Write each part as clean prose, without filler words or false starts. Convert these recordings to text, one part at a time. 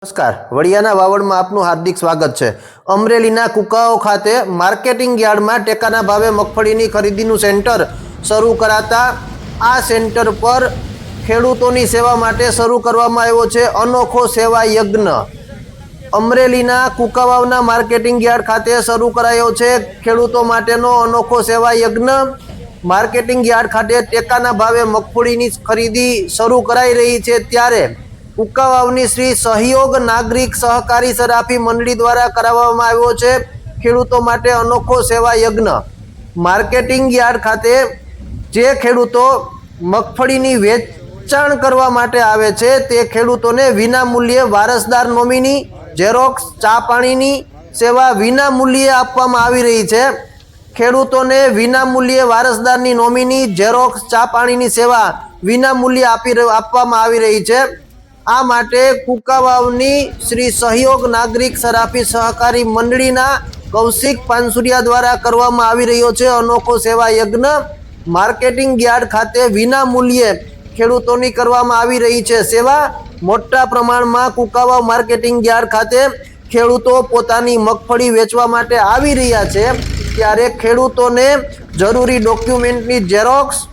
નમસ્કાર, વડિયાના વાવડમાં આપનું હાર્દિક સ્વાગત છે। અમરેલીના કુકાઓ ખાતે માર્કેટિંગ યાર્ડમાં ટેકાના ભાવે મગફળીની ખરીદીનું સેન્ટર શરૂ કરાતા આ સેન્ટર પર ખેડૂતોની સેવા માટે શરૂ કરવામાં આવ્યો છે અનોખો સેવા યજ્ઞ। અમરેલીના કુકાવાવના માર્કેટિંગ યાર્ડ ખાતે શરૂ કરાયો છે ખેડૂતો માટેનો અનોખો સેવા યજ્ઞ। માર્કેટિંગ યાર્ડ ખાતે ટેકાના ભાવે મગફળીની ખરીદી શરૂ કરાઈ રહી છે ત્યારે કુકાવાવની શ્રી સહયોગ નાગરિક સહકારી સરાફી મંડળી દ્વારા કરાવવામાં આવ્યો છે ખેડૂતો માટે અનોખો સેવા યજ્ઞ। માર્કેટિંગ યાર્ડ ખાતે જે ખેડૂતો મગફળીની વેચાણ કરવા માટે આવે છે તે ખેડૂતોને વિના મૂલ્યે વારસદાર નોમિની ઝેરોક્સ ચા પાણીની સેવા વિના મૂલ્યે આપવામાં આવી રહી છે। ખેડૂતોને વિના મૂલ્યે વારસદારની નોમિની ઝેરોક્સ ચા પાણીની સેવા વિના મૂલ્યે આપવામાં આવી રહી છે। આ માટે કુકાવાવની શ્રી સહયોગ નાગરિક સરાફી સહકારી મંડળીના કૌશિક પાનસુરિયા દ્વારા કરવામાં આવી રહ્યો છે અનોખો સેવા યજ્ઞ। માર્કેટિંગ યાર્ડ ખાતે વિના મૂલ્યે ખેડૂતોની કરવામાં આવી રહી છે સેવા। મોટા પ્રમાણમાં કુકાવાવ માર્કેટિંગ યાર્ડ ખાતે ખેડૂતો પોતાની મગફળી વેચવા માટે આવી રહ્યા છે ત્યારે ખેડૂતોને જરૂરી ડોક્યુમેન્ટની ઝેરોક્સ,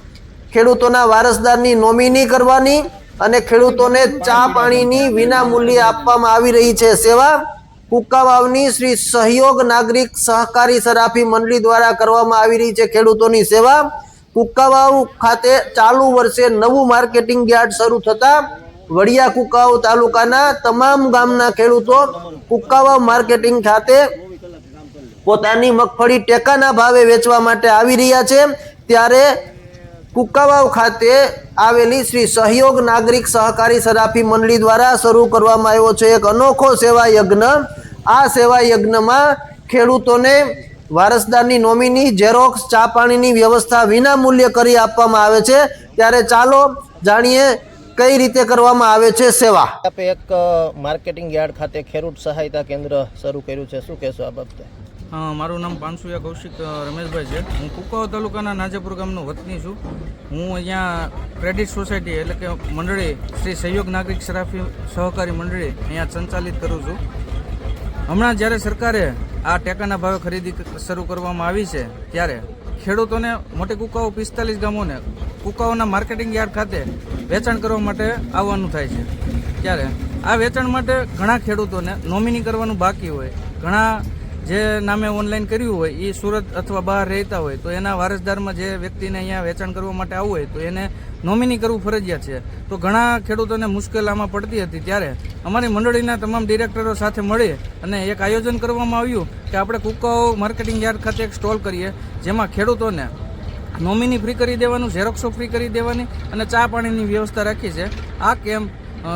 ખેડૂતોના વારસદારની નોમિની કરવાની અને ખેડૂતોને ચા પાણીની વિના મૂલ્યે આપવામાં આવી રહી છે સેવા। કુકાવાવની શ્રી સહયોગ નાગરિક સહકારી સરાફી મંડળી દ્વારા કરવામાં આવી રહી છે ખેડૂતોની સેવા। કુકાવાવ ખાતે ચાલુ વર્ષે નવું માર્કેટિંગ યાર્ડ શરૂ થતા વડિયા કુકાવાવ તાલુકાના તમામ ગામના ખેડૂતો કુકાવાવ માર્કેટિંગ ખાતે પોતાની મગફળી ટેકાના ભાવે વેચવા માટે આવી રહ્યા છે ત્યારે કુકાવાવ ખાતે આવેલી શ્રી સહયોગ નાગરિક સહકારી સરાફી મંડળી દ્વારા શરૂ કરવામાં આવ્યો છે એક અનોખો સેવા યજ્ઞ। આ સેવા યજ્ઞમાં ખેડૂતોને વારસદારની નોમિની ઝેરોક્સ ચા પાણીની વ્યવસ્થા વિના મૂલ્યે કરી આપવામાં આવે છે ત્યારે ચાલો જાણીએ કઈ રીતે કરવામાં આવે છે સેવા। આપે એક માર્કેટિંગ યાર્ડ ખાતે ખેડૂત સહાયતા કેન્દ્ર શરૂ કર્યું છે, શું કહેશો આ બાબતે? મારું નામ પાનસુરિયા કૌશિક રમેશભાઈ છે। હું કુકાવાવ તાલુકાના નાજાપુર ગામનો વતની છું। હું અહીંયા ક્રેડિટ સોસાયટી એટલે કે મંડળી શ્રી સહયોગ નાગરિક સરાફી સહકારી મંડળી અહીંયા સંચાલિત કરું છું। હમણાં જ્યારે સરકારે આ ટેકાના ભાવે ખરીદી શરૂ કરવામાં આવી છે ત્યારે ખેડૂતોને મોટી કુકાવાવ 45 ગામોને કુકાવાવના માર્કેટિંગ યાર્ડ ખાતે વેચાણ કરવા માટે આવવાનું થાય છે ત્યારે આ વેચાણ માટે ઘણા ખેડૂતોને નોમિની કરવાનું બાકી હોય, ઘણા જે નામે ઓનલાઈન કર્યું હોય એ સુરત અથવા બહાર રહેતા હોય તો એના વારસદારમાં જે વ્યક્તિને અહીંયા વેચાણ કરવા માટે આવવું હોય તો એને નોમિની કરવું ફરજિયાત છે। તો ઘણા ખેડૂતોને મુશ્કેલ આમાં પડતી હતી ત્યારે અમારી મંડળીના તમામ ડિરેક્ટરો સાથે મળી અને એક આયોજન કરવામાં આવ્યું કે આપણે કુકાવાવ માર્કેટિંગ યાર્ડ ખાતે એક સ્ટોલ કરીએ જેમાં ખેડૂતોને નોમિની ફ્રી કરી દેવાનું, ઝેરોક્સો ફ્રી કરી દેવાની અને ચા પાણીની વ્યવસ્થા રાખી છે। આ કેમ્પ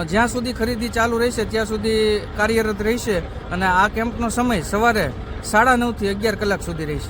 જ્યાં સુધી ખરીદી ચાલુ રહેશે ત્યાં સુધી કાર્યરત રહેશે અને આ કેમ્પનો સમય સવારે 9:30 થી 11 કલાક સુધી રહેશે।